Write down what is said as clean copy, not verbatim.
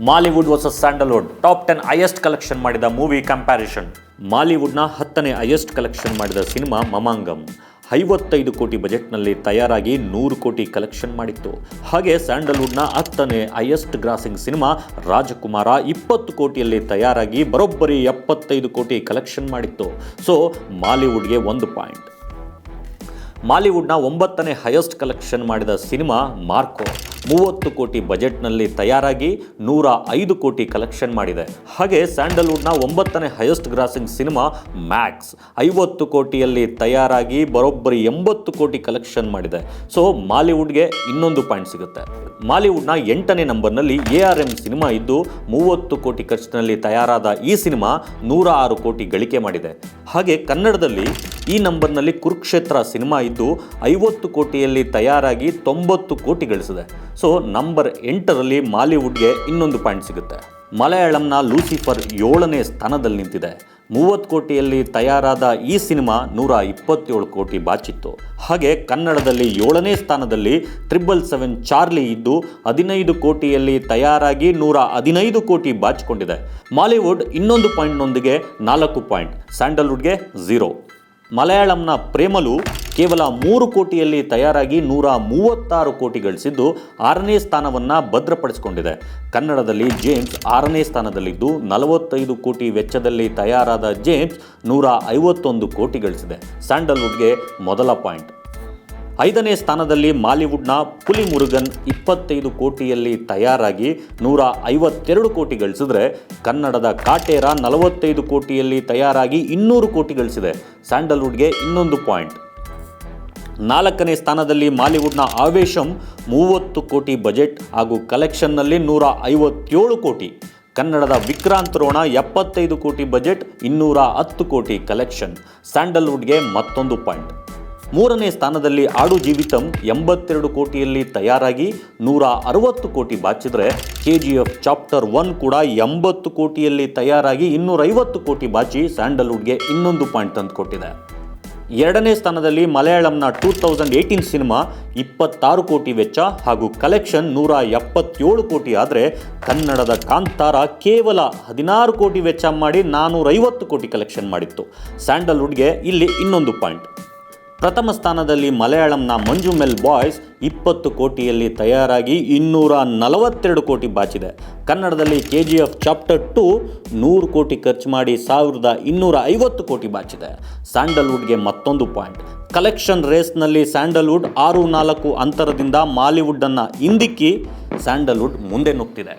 Mollywood versus Sandalwood top 10 highest collection ಮಾಡಿದ movie comparison. ಮಾಲಿವುಡ್ನ 10ನೇ ಹೈಯೆಸ್ಟ್ ಕಲೆಕ್ಷನ್ ಮಾಡಿದ ಸಿನಿಮಾ ಮಮಾಂಗಂ 55 ಕೋಟಿ ಬಜೆಟ್ನಲ್ಲಿ ತಯಾರಾಗಿ 100 ಕೋಟಿ ಕಲೆಕ್ಷನ್ ಮಾಡಿತ್ತು. ಹಾಗೆ ಸ್ಯಾಂಡಲ್ವುಡ್ನ 10ನೇ ಹೈಯೆಸ್ಟ್ ಗ್ರಾಸಿಂಗ್ ಸಿನಿಮಾ ರಾಜಕುಮಾರ 20 ಕೋಟಿಯಲ್ಲಿ ತಯಾರಾಗಿ ಬರೋಬ್ಬರಿ 75 ಕೋಟಿ ಕಲೆಕ್ಷನ್ ಮಾಡಿತ್ತು. ಸೊ ಮಾಲಿವುಡ್ಗೆ 1 ಪಾಯಿಂಟ್. ಮಾಲಿವುಡ್ನ 9ನೇ ಹೈಯೆಸ್ಟ್ ಕಲೆಕ್ಷನ್ ಮಾಡಿದ ಸಿನಿಮಾ ಮಾರ್ಕೋ 30 ಕೋಟಿ ಬಜೆಟ್ನಲ್ಲಿ ತಯಾರಾಗಿ 105 ಕೋಟಿ ಕಲೆಕ್ಷನ್ ಮಾಡಿದೆ. ಹಾಗೆ ಸ್ಯಾಂಡಲ್ವುಡ್ನ 9ನೇ ಹೈಯೆಸ್ಟ್ ಗ್ರಾಸಿಂಗ್ ಸಿನಿಮಾ ಮ್ಯಾಕ್ಸ್ 50 ಕೋಟಿಯಲ್ಲಿ ತಯಾರಾಗಿ ಬರೋಬ್ಬರಿ 80 ಕೋಟಿ ಕಲೆಕ್ಷನ್ ಮಾಡಿದೆ. ಸೊ ಮಾಲಿವುಡ್ಗೆ ಇನ್ನೊಂದು ಪಾಯಿಂಟ್ ಸಿಗುತ್ತೆ. ಮಾಲಿವುಡ್ನ 8ನೇ ನಂಬರ್ನಲ್ಲಿ ARM ಸಿನಿಮಾ ಇದ್ದು 30 ಕೋಟಿ ಖರ್ಚಿನಲ್ಲಿ ತಯಾರಾದ ಈ ಸಿನಿಮಾ 106 ಕೋಟಿ ಗಳಿಕೆ ಮಾಡಿದೆ. ಹಾಗೆ ಕನ್ನಡದಲ್ಲಿ ಈ ನಂಬರ್ನಲ್ಲಿ ಕುರುಕ್ಷೇತ್ರ ಸಿನಿಮಾ ಇದ್ದು 50 ಕೋಟಿಯಲ್ಲಿ ತಯಾರಾಗಿ 90 ಕೋಟಿ ಗಳಿಸಿದೆ. ಸೊ ನಂಬರ್ 8ರಲ್ಲಿ ಮಾಲಿವುಡ್ಗೆ ಇನ್ನೊಂದು ಪಾಯಿಂಟ್ ಸಿಗುತ್ತೆ. ಮಲಯಾಳಂನ ಲೂಸಿಫರ್ 7ನೇ ಸ್ಥಾನದಲ್ಲಿ ನಿಂತಿದೆ. 30 ಕೋಟಿಯಲ್ಲಿ ತಯಾರಾದ ಈ ಸಿನಿಮಾ 127 ಕೋಟಿ ಬಾಚಿತ್ತು. ಹಾಗೆ ಕನ್ನಡದಲ್ಲಿ 7ನೇ ಸ್ಥಾನದಲ್ಲಿ 777 ಚಾರ್ಲಿ ಇದ್ದು 15 ಕೋಟಿಯಲ್ಲಿ ತಯಾರಾಗಿ 115 ಕೋಟಿ ಬಾಚಿಕೊಂಡಿದೆ. ಮಾಲಿವುಡ್ ಇನ್ನೊಂದು ಪಾಯಿಂಟ್ನೊಂದಿಗೆ 4 ಪಾಯಿಂಟ್, ಸ್ಯಾಂಡಲ್ವುಡ್ಗೆ 0. ಮಲಯಾಳಂನ ಪ್ರೇಮಲು ಕೇವಲ 3 ಕೋಟಿಯಲ್ಲಿ ತಯಾರಾಗಿ 136 ಕೋಟಿ ಗಳಿಸಿದ್ದು 6ನೇ ಸ್ಥಾನವನ್ನು ಭದ್ರಪಡಿಸಿಕೊಂಡಿದೆ. ಕನ್ನಡದಲ್ಲಿ ಜೇಮ್ಸ್ 6ನೇ ಸ್ಥಾನದಲ್ಲಿದ್ದು 45 ಕೋಟಿ ವೆಚ್ಚದಲ್ಲಿ ತಯಾರಾದ ಜೇಮ್ಸ್ 151 ಕೋಟಿ ಗಳಿಸಿದೆ. ಸ್ಯಾಂಡಲ್ವುಡ್ಗೆ ಮೊದಲ ಪಾಯಿಂಟ್. 5ನೇ ಸ್ಥಾನದಲ್ಲಿ ಮಾಲಿವುಡ್ನ ಪುಲಿ ಮುರುಗನ್ 25 ಕೋಟಿಯಲ್ಲಿ ತಯಾರಾಗಿ 152 ಕೋಟಿ ಗಳಿಸಿದ್ರೆ ಕನ್ನಡದ ಕಾಟೇರ 45 ಕೋಟಿಯಲ್ಲಿ ತಯಾರಾಗಿ 200 ಕೋಟಿ ಗಳಿಸಿದೆ. ಸ್ಯಾಂಡಲ್ವುಡ್ಗೆ ಇನ್ನೊಂದು ಪಾಯಿಂಟ್. 4ನೇ ಸ್ಥಾನದಲ್ಲಿ ಮಾಲಿವುಡ್ನ ಆವೇಶಂ 30 ಕೋಟಿ ಬಜೆಟ್ ಹಾಗೂ ಕಲೆಕ್ಷನ್ನಲ್ಲಿ 157 ಕೋಟಿ. ಕನ್ನಡದ ವಿಕ್ರಾಂತ್ ರೋಣ 75 ಕೋಟಿ ಬಜೆಟ್ 210 ಕೋಟಿ ಕಲೆಕ್ಷನ್. ಸ್ಯಾಂಡಲ್ವುಡ್ಗೆ ಮತ್ತೊಂದು ಪಾಯಿಂಟ್. 3ನೇ ಸ್ಥಾನದಲ್ಲಿ ಆಡು ಜೀವಿತಂ 82 ಕೋಟಿಯಲ್ಲಿ ತಯಾರಾಗಿ 160 ಕೋಟಿ ಬಾಚಿದ್ರೆ KGF ಚಾಪ್ಟರ್ 1 ಕೂಡ 80 ಕೋಟಿಯಲ್ಲಿ ತಯಾರಾಗಿ 250 ಕೋಟಿ ಬಾಚಿ ಸ್ಯಾಂಡಲ್ವುಡ್ಗೆ ಇನ್ನೊಂದು ಪಾಯಿಂಟ್ ತಂದುಕೊಟ್ಟಿದೆ. 2ನೇ ಸ್ಥಾನದಲ್ಲಿ ಮಲಯಾಳಂನ 2018 ಸಿನಿಮಾ 26 ಕೋಟಿ ವೆಚ್ಚ ಹಾಗೂ ಕಲೆಕ್ಷನ್ 177 ಕೋಟಿ ಆದರೆ ಕನ್ನಡದ ಕಾಂತಾರ ಕೇವಲ 16 ಕೋಟಿ ವೆಚ್ಚ ಮಾಡಿ 450 ಕೋಟಿ ಕಲೆಕ್ಷನ್ ಮಾಡಿತ್ತು. ಸ್ಯಾಂಡಲ್ವುಡ್ಗೆ ಇಲ್ಲಿ ಇನ್ನೊಂದು ಪಾಯಿಂಟ್. ಪ್ರಥಮ ಸ್ಥಾನದಲ್ಲಿ ಮಲಯಾಳಂನ ಮಂಜು ಮೆಲ್ ಬಾಯ್ಸ್ 20 ಕೋಟಿಯಲ್ಲಿ ತಯಾರಾಗಿ 242 ಕೋಟಿ ಬಾಚಿದೆ. ಕನ್ನಡದಲ್ಲಿ KGF ಚಾಪ್ಟರ್ 2 100 ಕೋಟಿ ಖರ್ಚು ಮಾಡಿ 1250 ಕೋಟಿ ಬಾಚಿದೆ. ಸ್ಯಾಂಡಲ್ವುಡ್ಗೆ ಮತ್ತೊಂದು ಪಾಯಿಂಟ್. ಕಲೆಕ್ಷನ್ ರೇಸ್ನಲ್ಲಿ ಸ್ಯಾಂಡಲ್ವುಡ್ 6-4 ಅಂತರದಿಂದ ಮಾಲಿವುಡ್ಡನ್ನು ಹಿಂದಿಕ್ಕಿ ಸ್ಯಾಂಡಲ್ವುಡ್ ಮುಂದೆ ನುಗ್ತಿದೆ.